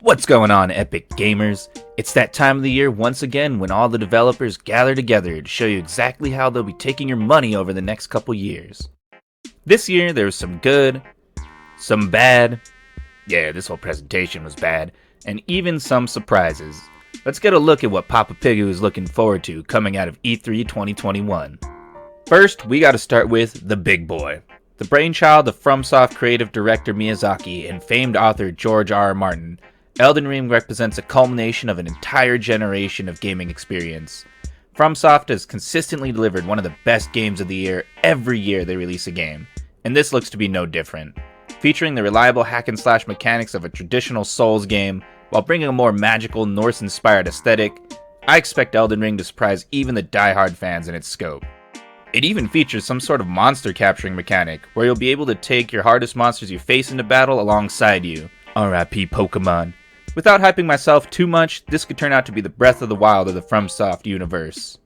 What's going on, Epic Gamers? It's that time of the year once again when all the developers gather together to show you exactly how they'll be taking your money over the next couple years. This year there was some good, some bad, yeah, this whole presentation was bad, and even some surprises. Let's get a look at what Papa Piggy is looking forward to coming out of E3 2021. First, we gotta start with the big boy. The brainchild of FromSoft creative director Miyazaki and famed author George R. R. Martin, Elden Ring represents a culmination of an entire generation of gaming experience. FromSoft has consistently delivered one of the best games of the year every year they release a game, and this looks to be no different. Featuring the reliable hack-and-slash mechanics of a traditional Souls game, while bringing a more magical Norse-inspired aesthetic, I expect Elden Ring to surprise even the die-hard fans in its scope. It even features some sort of monster capturing mechanic, where you'll be able to take your hardest monsters you face into battle alongside you. R.I.P. Pokemon. Without hyping myself too much, this could turn out to be the Breath of the Wild of the FromSoft universe.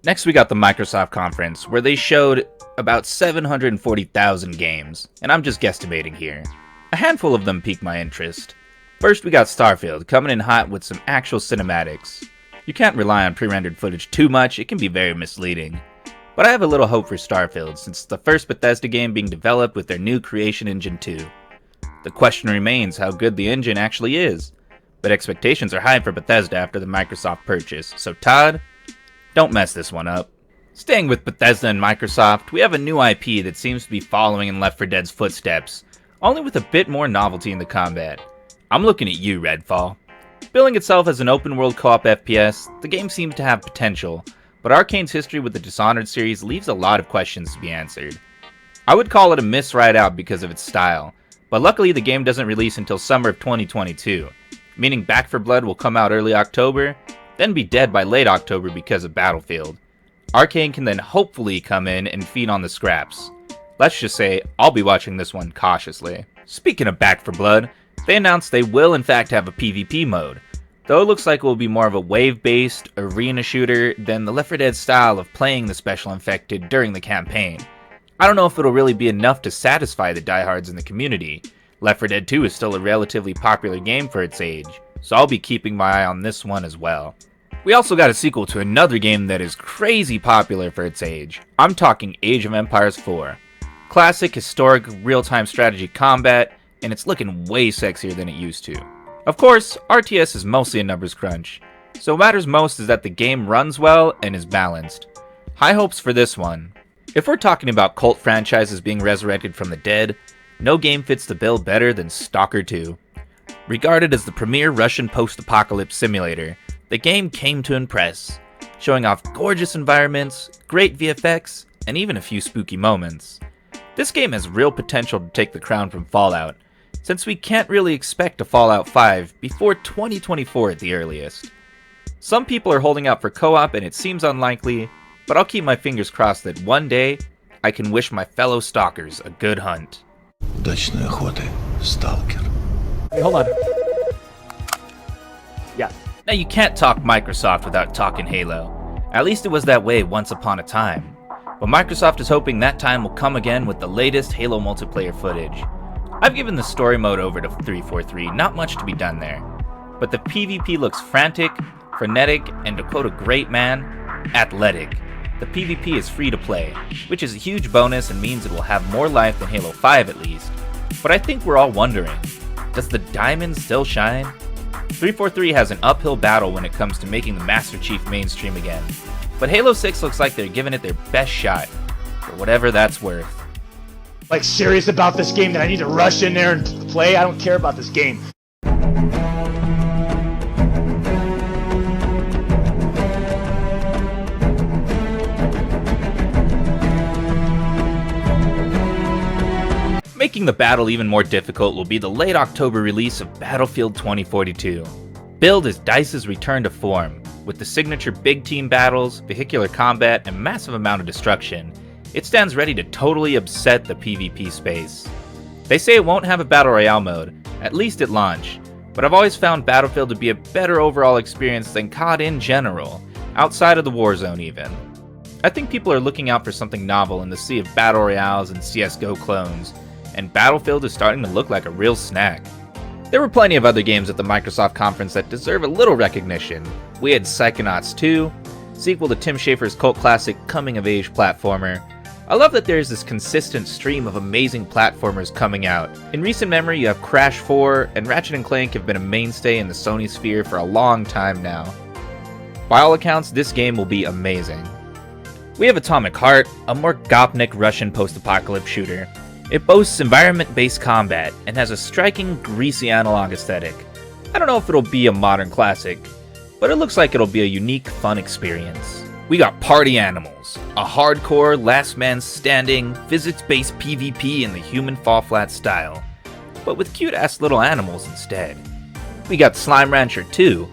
Next we got the Microsoft conference, where they showed about 740,000 games, and I'm just guesstimating here. A handful of them piqued my interest. First we got Starfield, coming in hot with some actual cinematics. You can't rely on pre-rendered footage too much, it can be very misleading. But I have a little hope for Starfield, since it's the first Bethesda game being developed with their new Creation Engine 2. The question remains how good the engine actually is, but expectations are high for Bethesda after the Microsoft purchase, so Todd, don't mess this one up. Staying with Bethesda and Microsoft, we have a new IP that seems to be following in Left 4 Dead's footsteps, only with a bit more novelty in the combat. I'm looking at you, Redfall. Billing itself as an open-world co-op FPS, the game seems to have potential, but Arcane's history with the Dishonored series leaves a lot of questions to be answered. I would call it a miss right out because of its style, but luckily the game doesn't release until summer of 2022, meaning Back 4 Blood will come out early October, then be dead by late October because of Battlefield. Arcane can then hopefully come in and feed on the scraps. Let's just say, I'll be watching this one cautiously. Speaking of Back 4 Blood, they announced they will in fact have a PvP mode, though it looks like it will be more of a wave-based arena shooter than the Left 4 Dead style of playing the Special Infected during the campaign. I don't know if it'll really be enough to satisfy the diehards in the community. Left 4 Dead 2 is still a relatively popular game for its age, so I'll be keeping my eye on this one as well. We also got a sequel to another game that is crazy popular for its age. I'm talking Age of Empires 4. Classic, historic, real-time strategy combat, and it's looking way sexier than it used to. Of course, RTS is mostly a numbers crunch, so what matters most is that the game runs well and is balanced. High hopes for this one. If we're talking about cult franchises being resurrected from the dead, no game fits the bill better than Stalker II. Regarded as the premier Russian post-apocalypse simulator, the game came to impress, showing off gorgeous environments, great VFX, and even a few spooky moments. This game has real potential to take the crown from Fallout, since we can't really expect a Fallout 5 before 2024 at the earliest. Some people are holding out for co-op and it seems unlikely, but I'll keep my fingers crossed that one day, I can wish my fellow stalkers a good hunt. Удачной охоты, Stalker. Hey, hold on. Yeah. Now you can't talk Microsoft without talking Halo. At least it was that way once upon a time. But Microsoft is hoping that time will come again with the latest Halo multiplayer footage. I've given the story mode over to 343, not much to be done there. But the PvP looks frantic, frenetic, and to quote a great man, athletic. The PvP is free to play, which is a huge bonus and means it will have more life than Halo 5 at least. But I think we're all wondering, does the diamond still shine? 343 has an uphill battle when it comes to making the Master Chief mainstream again, but Halo 6 looks like they're giving it their best shot, for whatever that's worth. Like serious about this game that I need to rush in there and play? I don't care about this game. Making the battle even more difficult will be the late October release of Battlefield 2042. Billed as DICE's return to form, with the signature big team battles, vehicular combat, and massive amount of destruction, it stands ready to totally upset the PvP space. They say it won't have a Battle Royale mode, at least at launch, but I've always found Battlefield to be a better overall experience than COD in general, outside of the Warzone even. I think people are looking out for something novel in the sea of Battle Royales and CSGO clones, and Battlefield is starting to look like a real snack. There were plenty of other games at the Microsoft conference that deserve a little recognition. We had Psychonauts 2, sequel to Tim Schafer's cult classic coming-of-age platformer. I love that there's this consistent stream of amazing platformers coming out. In recent memory, you have Crash 4, and Ratchet & Clank have been a mainstay in the Sony sphere for a long time now. By all accounts, this game will be amazing. We have Atomic Heart, a more Gopnik Russian post-apocalypse shooter. It boasts environment-based combat and has a striking, greasy analog aesthetic. I don't know if it'll be a modern classic, but it looks like it'll be a unique, fun experience. We got Party Animals, a hardcore, last man standing, physics-based PvP in the human Fall Flat style, but with cute-ass little animals instead. We got Slime Rancher 2,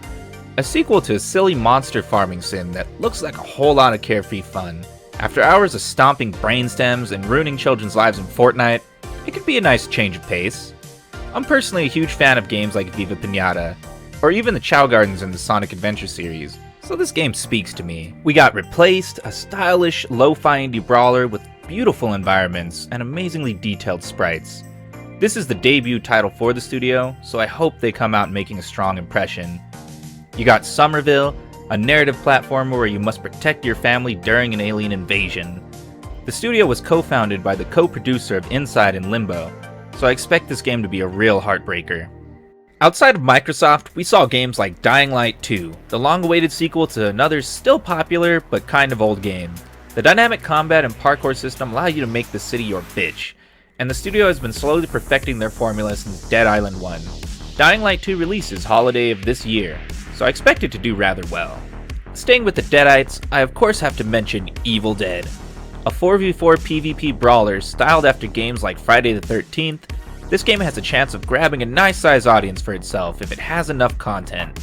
a sequel to a silly monster farming sim that looks like a whole lot of carefree fun. After hours of stomping brainstems and ruining children's lives in Fortnite, it could be a nice change of pace. I'm personally a huge fan of games like Viva Pinata, or even the Chow Gardens in the Sonic Adventure series, so this game speaks to me. We got Replaced, a stylish, lo-fi indie brawler with beautiful environments and amazingly detailed sprites. This is the debut title for the studio, so I hope they come out making a strong impression. You got Somerville, a narrative platformer where you must protect your family during an alien invasion. The studio was co-founded by the co-producer of Inside and Limbo, so I expect this game to be a real heartbreaker. Outside of Microsoft, we saw games like Dying Light 2, the long-awaited sequel to another still popular but kind of old game. The dynamic combat and parkour system allow you to make the city your bitch, and the studio has been slowly perfecting their formula since Dead Island 1. Dying Light 2 releases holiday of this year, so I expect it to do rather well. Staying with the Deadites, I of course have to mention Evil Dead, a 4v4 PvP brawler styled after games like Friday the 13th. This game has a chance of grabbing a nice size audience for itself if it has enough content,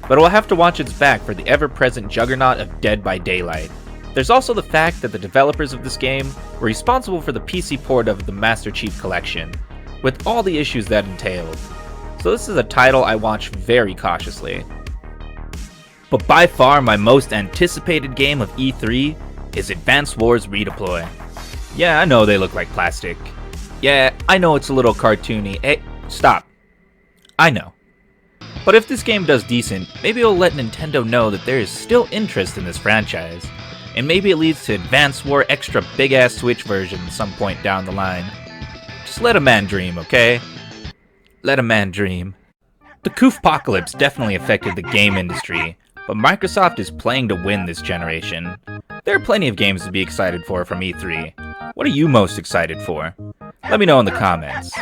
but it will have to watch its back for the ever-present juggernaut of Dead by Daylight. There's also the fact that the developers of this game were responsible for the PC port of the Master Chief Collection, with all the issues that entailed, so this is a title I watch very cautiously. But by far my most anticipated game of E3 is Advance Wars Redeploy. Yeah, I know they look like plastic. Yeah, I know it's a little cartoony. Hey, stop. I know. But if this game does decent, maybe it'll let Nintendo know that there is still interest in this franchise, and maybe it leads to Advance War Extra big-ass Switch version some point down the line. Just let a man dream, okay? Let a man dream. The Koofpocalypse definitely affected the game industry, but Microsoft is playing to win this generation. There are plenty of games to be excited for from E3. What are you most excited for? Let me know in the comments.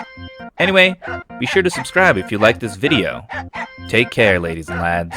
Anyway, be sure to subscribe if you like this video. Take care, ladies and lads.